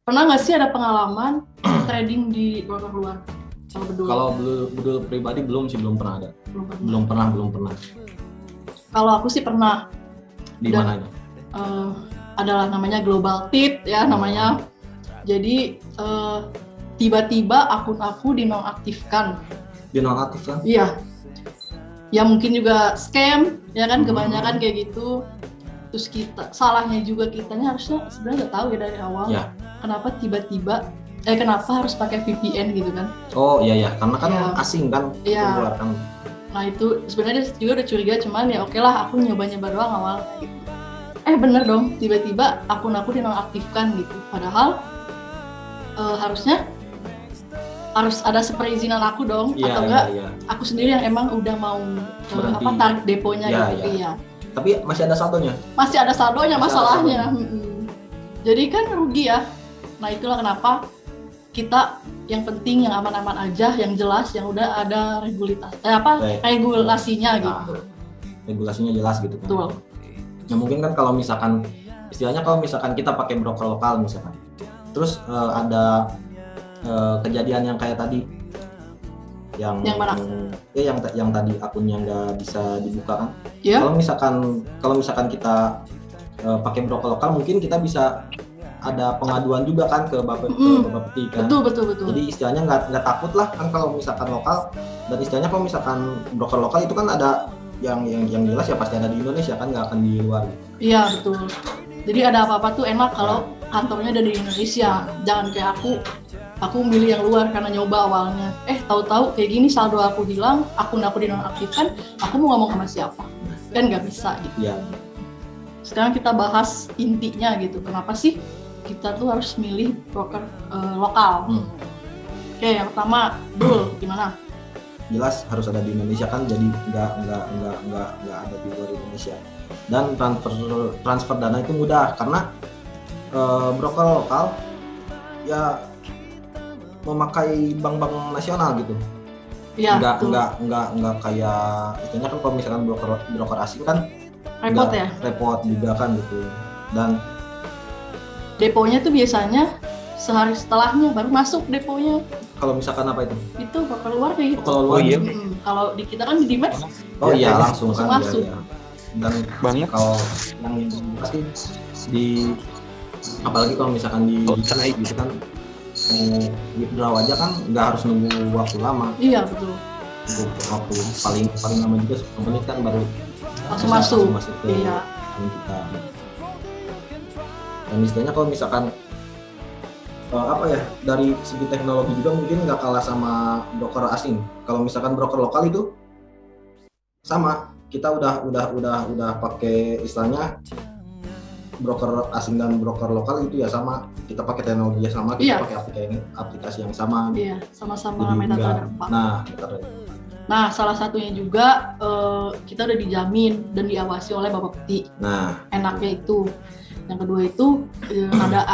Pernah nggak sih ada pengalaman trading di broker luar? Kalau Bedul pribadi belum pernah ada. Belum pernah. Kalau aku sih pernah. Di mana aja? Adalah namanya Global Tip ya namanya. Jadi tiba-tiba akun aku dinonaktifkan. Dinonaktifkan? Iya. Ya mungkin juga scam ya kan, kebanyakan kayak gitu. Terus salahnya juga kitanya harusnya sebenarnya udah tahu ya dari awal. Ya. Kenapa tiba-tiba kenapa harus pakai VPN gitu kan? Oh iya karena kan asing kan. Iya. Kan. Nah itu sebenarnya juga udah curiga, cuman ya oke lah aku nyoba doang awal gitu. Bener dong, tiba-tiba akun aku dinonaktifkan gitu. Padahal harusnya harus ada seperizinan aku dong, atau enggak aku sendiri yang emang udah mau tarik deponya gitu. Iya. Tapi masih ada saldonya? Masih ada saldonya masalahnya. Jadi kan rugi ya. Nah itulah kenapa kita yang penting yang aman-aman aja, yang jelas, yang udah ada regulasinya gitu. Regulasinya jelas gitu kan. Betul. Ya mungkin kan kalau misalkan istilahnya kita pakai broker lokal misalkan, terus ada kejadian yang kayak tadi yang mana? Yang tadi akunnya nggak bisa dibuka kan? Yeah. Kalau misalkan kita pakai broker lokal, mungkin kita bisa ada pengaduan juga kan ke Bapepti kan. Betul. Jadi istilahnya nggak takut lah kan kalau misalkan lokal, dan istilahnya kalau misalkan broker lokal itu kan ada yang jelas ya pasti ada di Indonesia kan, nggak akan di luar. Iya betul. Jadi ada apa-apa tuh enak kalau kantornya ada di Indonesia. Jangan kayak aku milih yang luar karena nyoba awalnya. Tahu-tahu kayak gini saldo aku hilang, akun aku dinonaktifkan, aku mau ngomong sama siapa? Kan nggak bisa gitu. Iya. Sekarang kita bahas intinya gitu. Kenapa sih kita tuh harus milih broker lokal? Oke, yang pertama, Dul, gimana? Jelas harus ada di Indonesia kan, jadi nggak ada di luar Indonesia. Dan transfer dana itu mudah karena broker lokal ya memakai bank-bank nasional gitu. Iya. Nggak kayak istilahnya kan kalau misalkan broker asing kan repot juga kan gitu. Dan deponya tuh biasanya sehari setelahnya baru masuk deponya. Kalau misalkan apa itu? Itu broker luar kayak gitu. Kalau luar iya. Kalau di kita kan di Dimex. Langsung kan masuk. Ya. Dan banyak kalau yang pasti apalagi kalau misalkan di gitu kan withdraw aja kan nggak harus nunggu waktu lama. Iya betul. Waktu paling lama juga 10 menit kan baru langsung masuk ke kita. Dan istilahnya kalau misalkan dari segi teknologi juga mungkin nggak kalah sama broker asing. Kalau misalkan broker lokal itu sama, kita udah pakai istilahnya broker asing dan broker lokal itu ya sama, kita pakai teknologi yang sama, kita pakai aplikasi yang sama. Iya, sama-sama metode. Nah, salah satunya juga kita udah dijamin dan diawasi oleh Bapepti. Nah, enaknya itu. Yang kedua itu ada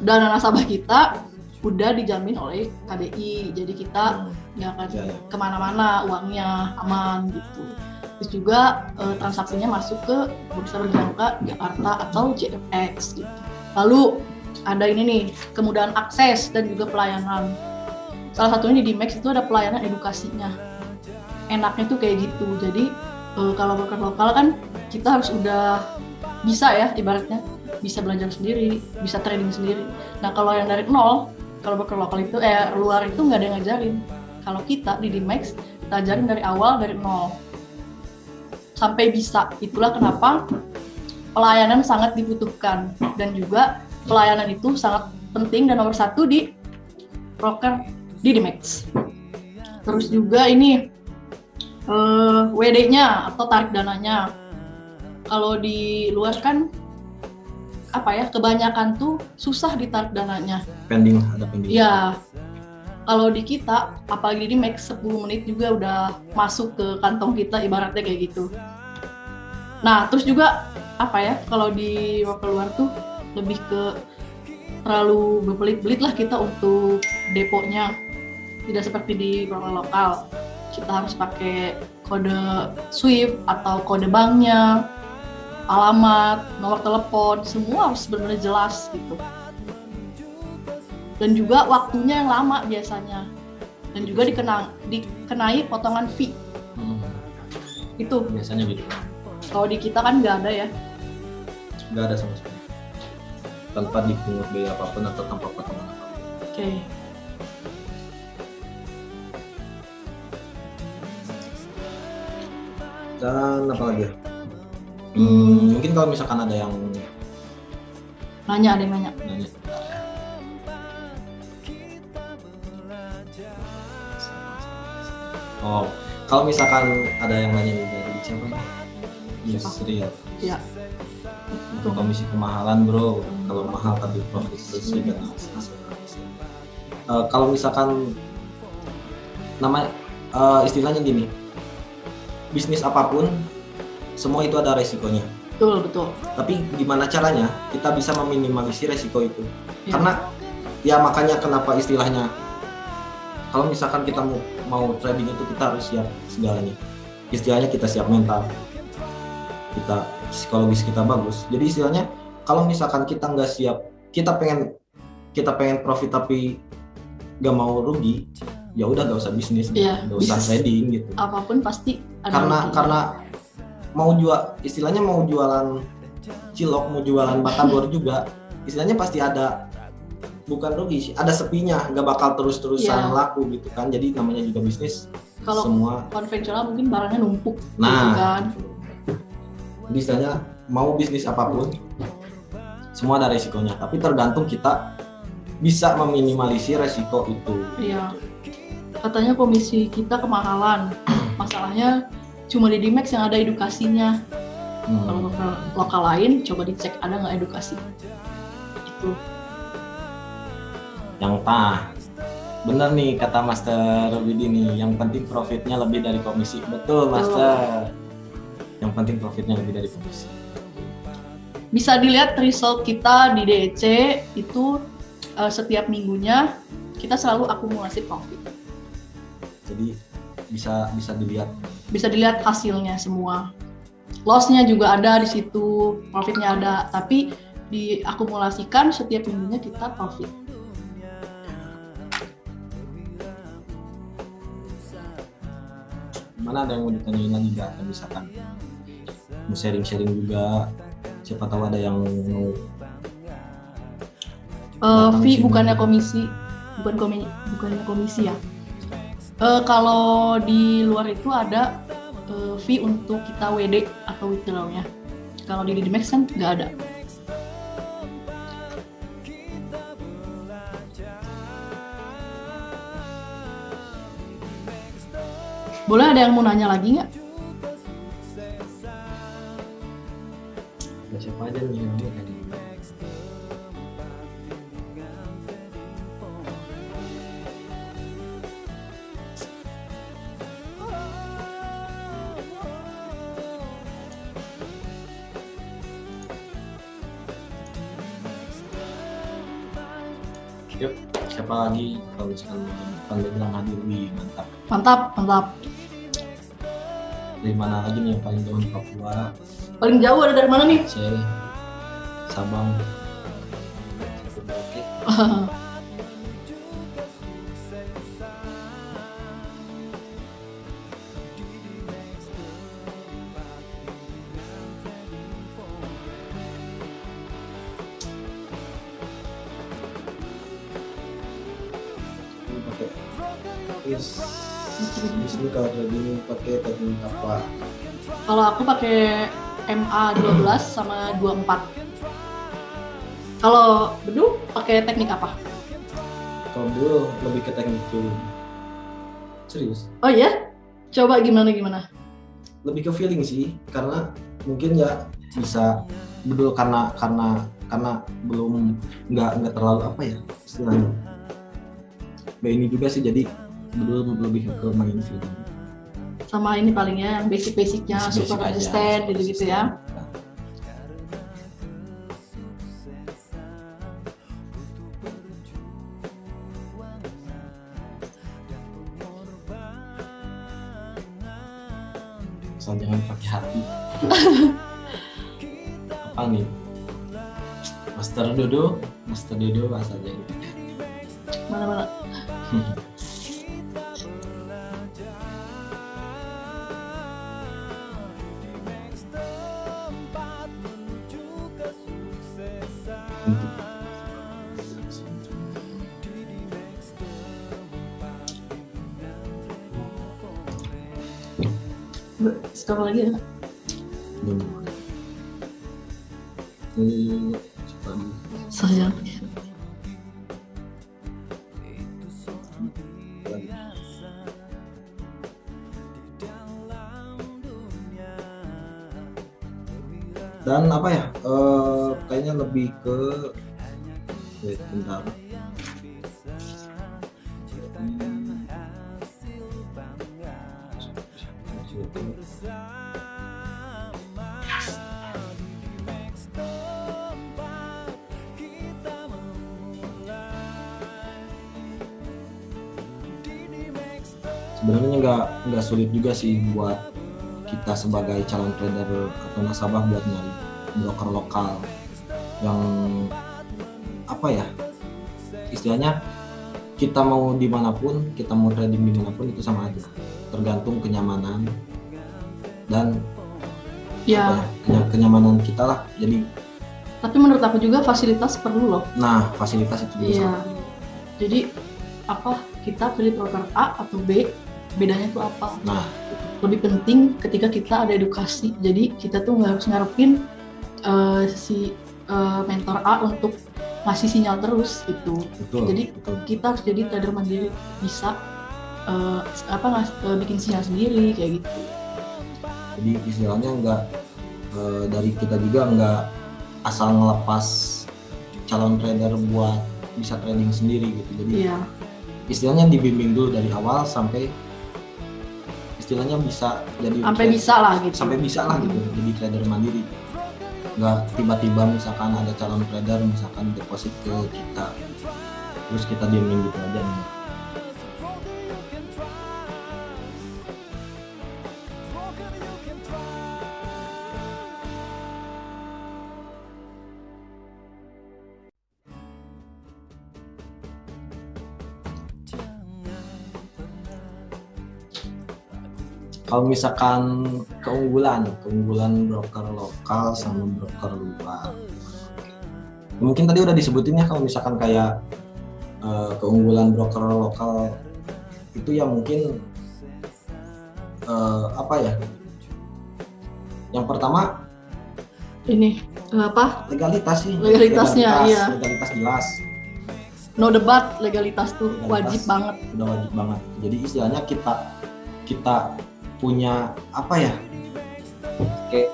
dana nasabah kita udah dijamin oleh KBI, jadi kita nggak akan kemana-mana, uangnya aman gitu. Terus juga transaksinya masuk ke Bursa Berjangka Jakarta atau JFX gitu. Lalu ada ini nih, kemudahan akses dan juga pelayanan. Salah satunya di Dimex itu ada pelayanan edukasinya. Enaknya tuh kayak gitu. Jadi kalau broker lokal kan kita harus udah bisa ya ibaratnya, bisa belajar sendiri, bisa trading sendiri. Nah kalau yang dari nol, kalau broker lokal itu luar itu nggak ada yang ngajarin. Kalau kita di Dimex kita ajarin dari awal, dari nol sampai bisa. Itulah kenapa pelayanan sangat dibutuhkan, dan juga pelayanan itu sangat penting dan nomor satu di broker di Dimex. Terus juga ini WD-nya atau tarik dananya. Kalau di luar kan kebanyakan tuh susah ditarik dananya. Ada pending. Iya. Kalau di kita, apalagi di Dimex 10 menit juga udah masuk ke kantong kita, ibaratnya kayak gitu. Nah, terus juga kalau di broker luar tuh lebih ke terlalu berbelit-belit lah kita untuk deponya. Tidak seperti di broker lokal. Kita harus pakai kode SWIFT atau kode banknya, alamat, nomor telepon, semua harus benar-benar jelas gitu. dan juga waktunya yang lama biasanya, dan juga dikenai potongan fee. Itu biasanya gitu. kalau di kita kan nggak ada ya, Nggak ada sama sekali, tanpa dipungut biaya apapun atau tanpa potongan apapun. Oke. Dan apa lagi ya? Mungkin kalau misalkan ada yang Ada yang nanya. Oh, kalau misalkan ada yang nanya nih dari siapa nih? Yusri. Ya. Untuk komisi kemahalan bro, kalau mahal tapi profit bersih dan kalau misalkan istilahnya gini, bisnis apapun semua itu ada resikonya. Betul. Tapi gimana caranya kita bisa meminimalisir resiko itu? Ya. Karena ya makanya kenapa istilahnya kalau misalkan kita mau trading itu kita harus siap segalanya. Istilahnya kita siap mental, kita psikologis kita bagus. Jadi istilahnya kalau misalkan kita nggak siap, kita pengen profit tapi nggak mau rugi, ya udah nggak usah bisnis, nggak usah trading gitu. Apapun pasti ada karena mau jualan cilok, mau jualan batagor juga, istilahnya pasti ada, bukan rugi sih, ada sepinya, nggak bakal terus-terusan laku gitu kan. Jadi namanya juga bisnis. Kalau semua konvensional mungkin barangnya numpuk, nah gitu kan. Jadi istilahnya mau bisnis apapun semua ada resikonya, tapi tergantung kita bisa meminimalisir resiko itu. Iya. Katanya komisi kita kemahalan. Masalahnya cuma di Dimex yang ada edukasinya. Kalau lokal lain coba dicek ada nggak edukasi. Itu. Yang bener nih kata Master Widi nih, yang penting profitnya lebih dari komisi. Betul Master. Yang penting profitnya lebih dari komisi. Bisa dilihat result kita di DEC itu setiap minggunya kita selalu akumulasi profit. Jadi bisa dilihat. Bisa dilihat hasilnya semua. Loss-nya juga ada di situ, profitnya ada, tapi diakumulasikan setiap minggunya kita profit. Mana ada yang mau ditanyain lagi nggak? Misalkan mau sharing juga, siapa tahu ada yang mau. Fee bukannya komisi, bukannya komisi ya. Kalau di luar itu ada fee untuk kita WD atau withdrawal-nya. Kalau di Dimex kan nggak ada. Boleh ada yang mau nanya lagi nggak? Siapa aja nih yang mau tanya? Yuk, siapa lagi kalau misalkan bilang hadir, wih mantap. Mantap. Dari mana lagi nih yang paling jauh di Papua? Paling jauh ada dari mana nih? Aceh, Sabang, Merauke. Di sini kalau trading pakai teknik apa? Kalau aku pakai MA 12 sama 24. Kalau Bedu pakai teknik apa? Kalau dulu lebih ke teknik feeling. Serius? Oh iya? Coba gimana? Lebih ke feeling sih, karena mungkin ya bisa betul karena belum nggak terlalu apa ya istilahnya. Ini juga sih, jadi belum lebih ke main feeling. Sama ini palingnya yang basic-basicnya, super resisten gitu-gitu ya. Asal jangan pakai hati. Apa nih? Master Dodo asal jadi. Mana-mana. Sekarang lagi ya? Sayang. Dan apa ya? Kayaknya lebih ke bentar. Sebenarnya nggak sulit juga sih buat kita sebagai calon trader atau nasabah buat nyari broker lokal yang apa ya, istilahnya kita mau dimanapun, kita mau trading dimanapun itu sama aja, tergantung kenyamanan dan Ya. Kenyamanan kita lah. Jadi Tapi menurut aku juga fasilitas perlu loh. nah fasilitas itu juga Iya. Jadi apa, kita pilih broker A atau B, bedanya tuh apa? Nah, lebih penting ketika kita ada edukasi. Jadi kita tuh nggak harus ngarepin si mentor A untuk ngasih sinyal terus gitu. betul, Jadi betul. kita harus jadi trader mandiri, bisa bikin sinyal sendiri kayak gitu. Jadi istilahnya nggak dari kita juga nggak asal ngelepas calon trader buat bisa trading sendiri gitu. Jadi Iya. istilahnya dibimbing dulu dari awal sampai istilahnya bisa jadi Sampai bisa lah gitu. sampai bisa lah gitu jadi trader mandiri. Nggak tiba-tiba misalkan ada calon trader misalkan deposit ke kita terus kita diamin gitu aja nih. Kalau misalkan keunggulan broker lokal sama broker luar, mungkin tadi udah disebutin ya. Kalau misalkan kayak keunggulan broker lokal itu ya mungkin apa ya? Yang pertama Ini apa? legalitas sih. Legalitasnya, iya. Legalitas jelas. No debat, legalitas tuh Legalitas wajib banget. Udah wajib banget. Jadi istilahnya kita punya apa ya? Kayak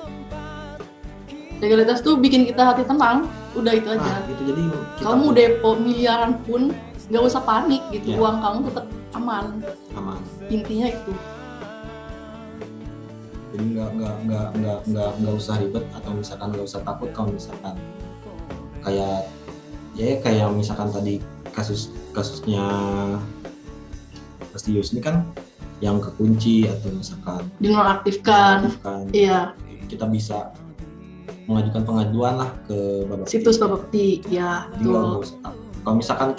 Legalitas tuh bikin kita hati tenang, udah itu aja. nah, gitu. Jadi kita Kamu depo miliaran pun nggak usah panik gitu, Iya. uang kamu tetap aman. aman. Intinya itu. Jadi nggak usah ribet atau misalkan nggak usah takut kalau misalkan kayak misalkan tadi kasusnya Pasti Yus ini kan yang kekunci atau misalkan Dinonaktifkan. Iya. kita bisa mengajukan pengaduan lah ke Bapepti. Situs Bapepti, ya. Jadi nggak usah takut. Kalau misalkan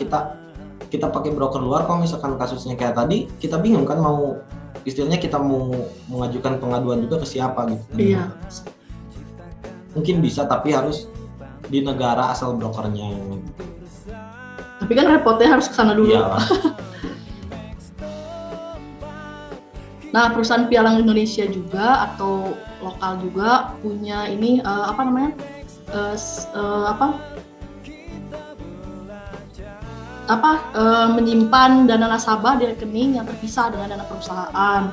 kita pakai broker luar, kalau misalkan kasusnya kayak tadi, kita bingung kan mau istilahnya kita mau mengajukan pengaduan juga ke siapa gitu. Iya. Mungkin bisa tapi harus di negara asal brokernya. Tapi kan repotnya harus ke sana dulu. Iya. Nah, perusahaan pialang Indonesia juga atau lokal juga punya ini apa namanya? Menyimpan dana nasabah di rekening yang terpisah dengan dana perusahaan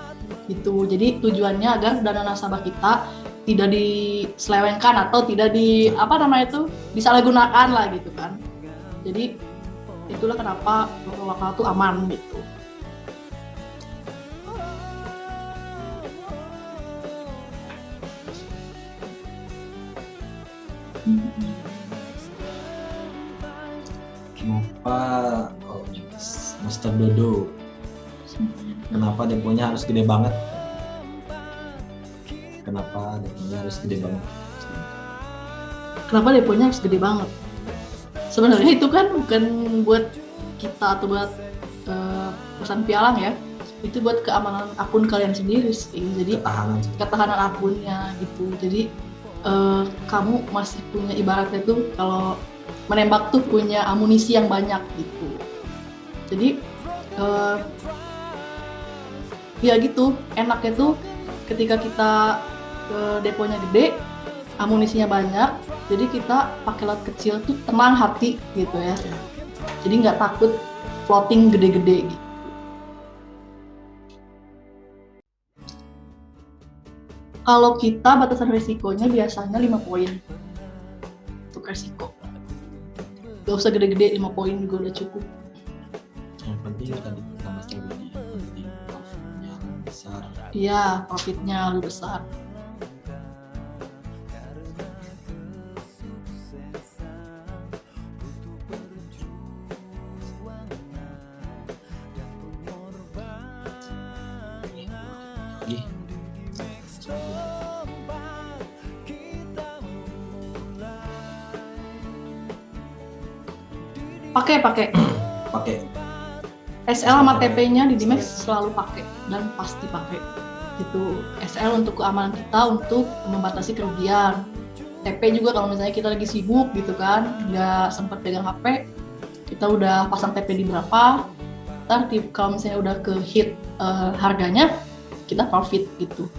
gitu. Jadi tujuannya agar dana nasabah kita tidak diselewengkan atau tidak disalahgunakan lah gitu kan. Jadi itulah kenapa broker lokal tuh aman gitu. Kenapa Master Dodo? Kenapa deponya harus gede banget? Kenapa deponya harus gede banget? Kenapa deponya harus gede banget? Sebenarnya itu kan bukan buat kita atau buat perusahaan pialang ya, itu buat keamanan akun kalian sendiri sih. Jadi ketahanan akunnya gitu. Jadi kamu masih punya, ibaratnya tuh kalau menembak tuh punya amunisi yang banyak gitu. Jadi ya gitu, enaknya tuh ketika kita deponya gede, amunisinya banyak, jadi kita pakai lot kecil tuh tenang hati gitu ya. Jadi nggak takut floating gede-gede gitu. Kalau kita batasan resikonya biasanya 5 poin untuk resiko. Gak usah gede-gede, 5 poin juga udah cukup. Yang penting tadi pertama sekali, yang penting profitnya besar. Iya, profitnya lebih besar. Pakai SL sama TP-nya di Dimex selalu pakai dan pasti pakai. Itu SL untuk keamanan kita, untuk membatasi kerugian. TP juga kalau misalnya kita lagi sibuk gitu kan, nggak sempat pegang HP, kita udah pasang TP di berapa, ntar kalau misalnya udah ke hit harganya, kita profit gitu.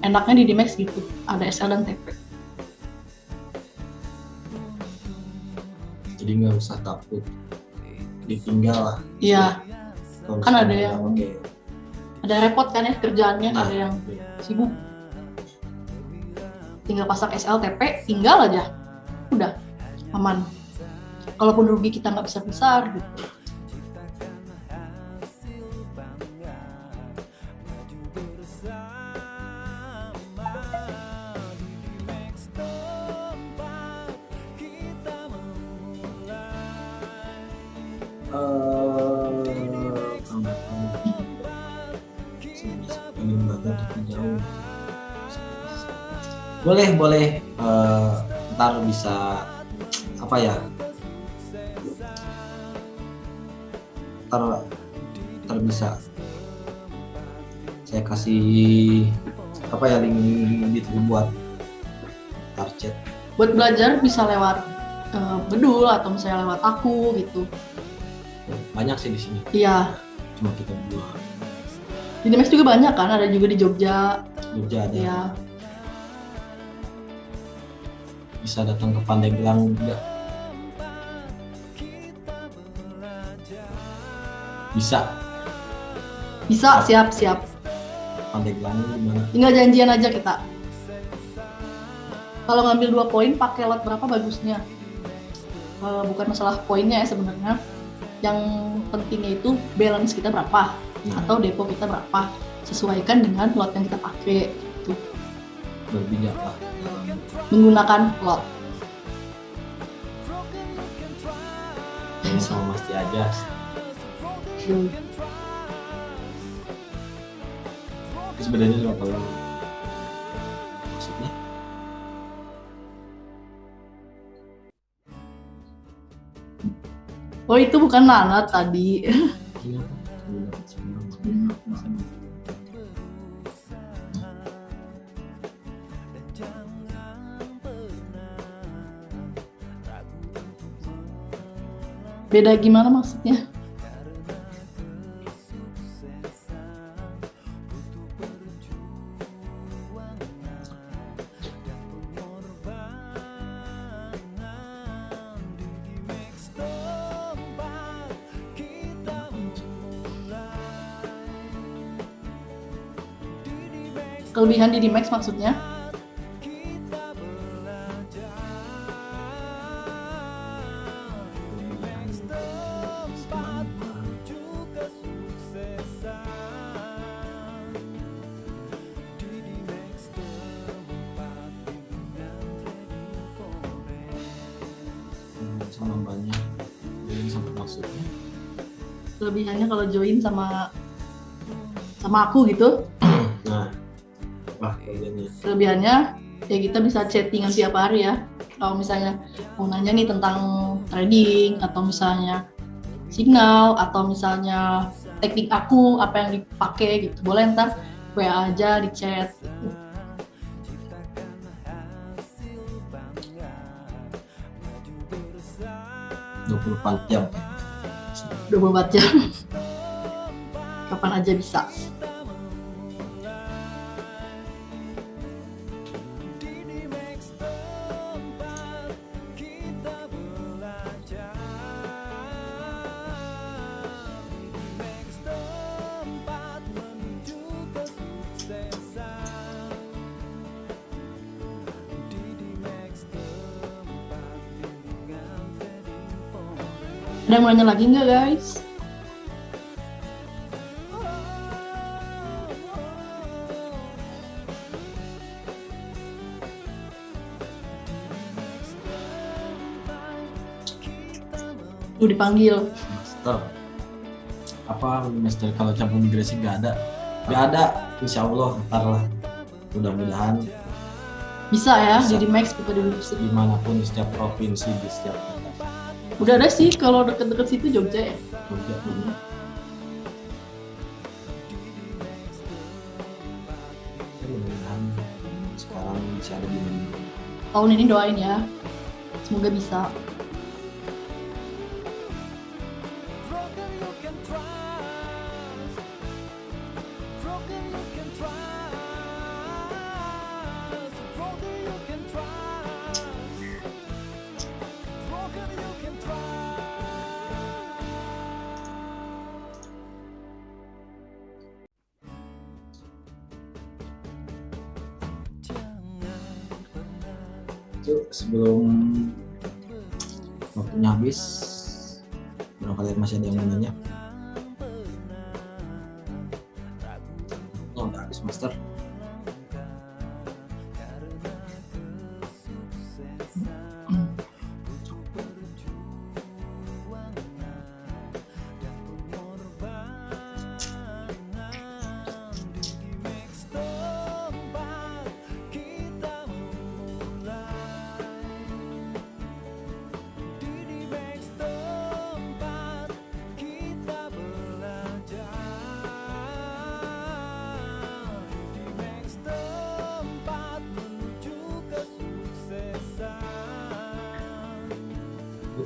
Enaknya di Dimex gitu, ada SL dan TP. Jadi nggak usah takut ditinggal lah. Iya, kan ada yang ada repot kan ya kerjaannya, ada yang sibuk. Tinggal pasang SL TP, tinggal aja, udah aman. Kalaupun rugi kita nggak besar gitu. Boleh ntar bisa apa ya, ntar bisa saya kasih apa ya, link gitu buat target. Buat belajar bisa lewat Bedul atau misalnya lewat aku gitu. Banyak sih di sini. Iya. Cuma kita berdua. Di Dimex juga banyak kan, ada juga di Jogja. Jogja ada. Iya. Bisa datang ke Pandeglang juga. Bisa, siap. Pandeglang gimana? Tinggal janjian aja kita. Kalau ngambil 2 poin pakai lot berapa bagusnya? Bukan masalah poinnya ya sebenarnya. Yang pentingnya itu balance kita berapa, atau depo kita berapa. Sesuaikan dengan lot yang kita pakai. Gitu. Berbijak lah. Menggunakan lot. Ini sama Masti aja. Sebenarnya juga kalau maksudnya oh itu bukan Nana tadi. Beda gimana maksudnya? Kelebihan di Dimex maksudnya? sama banyak sampai maksudnya. Kelebihannya kalau join sama aku gitu. Nah, kelebihannya ya kita bisa chattingan tiap hari ya. Kalau misalnya mau nanya nih tentang trading atau misalnya signal atau misalnya teknik aku apa yang dipakai gitu, boleh ntar WA aja di chat gitu. 24 jam. 24 jam. Kapan aja bisa. Ada yang mau nanya lagi nggak guys? Tuh dipanggil. Master. Apa master kalau cabang migrasi nggak ada, insya Allah ntar lah. Mudah-mudahan Bisa ya, Bisa. jadi Max kita di university. dimanapun di setiap provinsi di setiap kota. Udah ada sih kalau deket-deket situ Jogja ya. Jogja. Mudah-mudahan sekarang bisa ada di mana. Tahun ini doain ya, semoga bisa. Itu sebelum waktunya habis, barangkali masih ada yang mau nanya. Oh, udah habis master.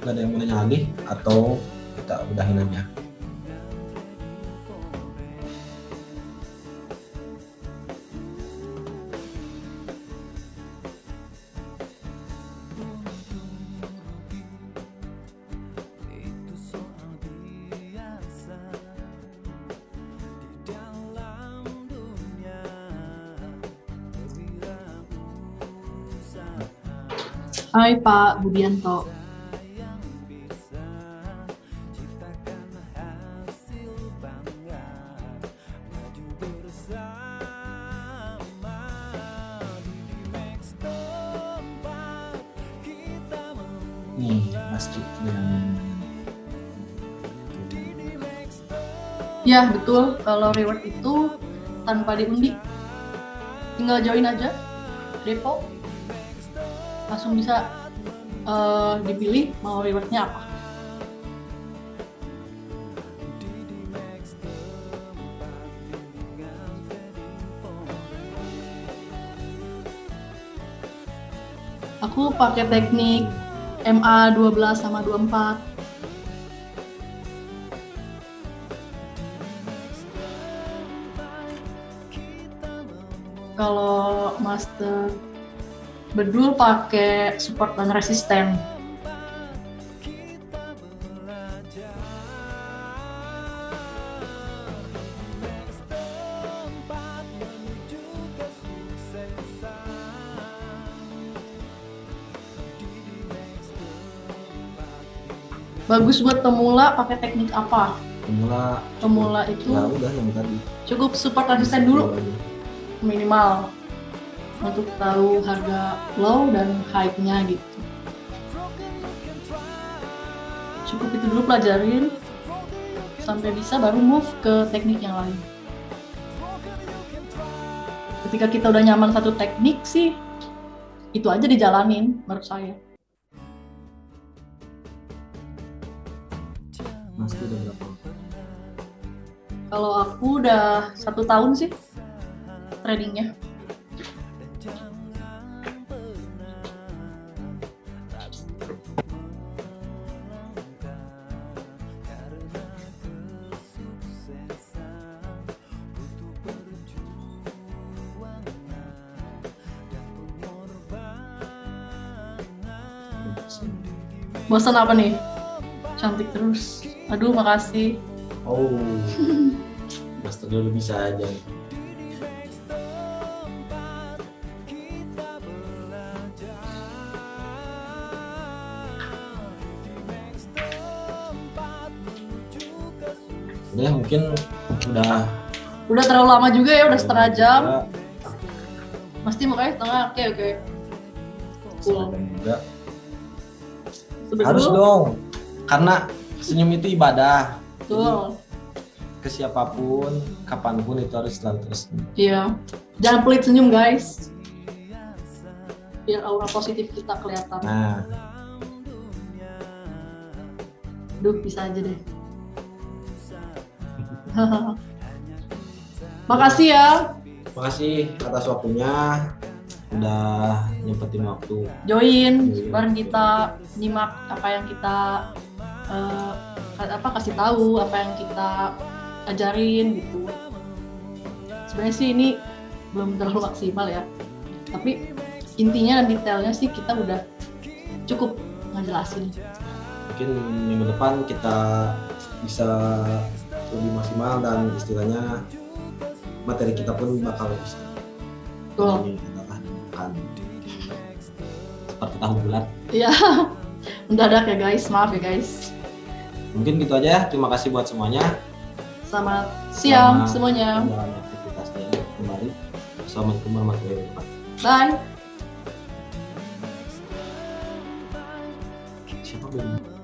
Gak ada yang mau nanya lagi atau kita udahin aja? Hai Pak Budianto. Nih, Mas Cik yang Ya betul, kalau reward itu tanpa diundi, tinggal join aja depo, langsung bisa dipilih mau rewardnya apa. Aku pakai teknik MA 12 sama 24. Kalau master bedul pakai support dan resisten. Bagus buat pemula pakai teknik apa? Pemula itu ya udah yang tadi. cukup support resisten dulu minimal untuk tahu harga low dan high-nya gitu. Cukup itu dulu pelajarin sampai bisa baru move ke teknik yang lain. Ketika kita udah nyaman satu teknik sih, itu aja dijalanin menurut saya. Mas udah berapa? Kalau aku udah 1 tahun sih tradingnya. Bosan apa nih? Cantik terus. Aduh, makasih. Oh, master dulu bisa aja. Udah mungkin Udah terlalu lama juga ya, udah setengah jam. juga. Pasti makanya setengah. Oke. Setengah jam juga. Sebelum Harus dulu. dong, karena senyum itu ibadah. Betul. Ke siapapun, kapanpun itu harus selalu tersenyum. Iya. Jangan pelit senyum, guys. Biar aura positif kita kelihatan. Nah, Duh, bisa aja deh. Makasih ya. Makasih atas waktunya. udah nyempetin waktu. Join Join. bareng kita, nyimak apa yang kita kasih tahu, apa yang kita ajarin gitu. Sebenarnya sih ini belum terlalu maksimal ya, tapi intinya dan detailnya sih kita udah cukup ngejelasin. Mungkin minggu depan kita bisa lebih maksimal dan istilahnya materi kita pun bakal bisa. Betul. Seperti tahu bulat. Iya, mendadak ya guys, maaf ya guys. Mungkin gitu aja. Terima kasih buat semuanya. Selamat siang Selamat semuanya. menjalani aktivitasnya kembali. Assalamualaikum warahmatullahi wabarakatuh. Bye. Siapa belum?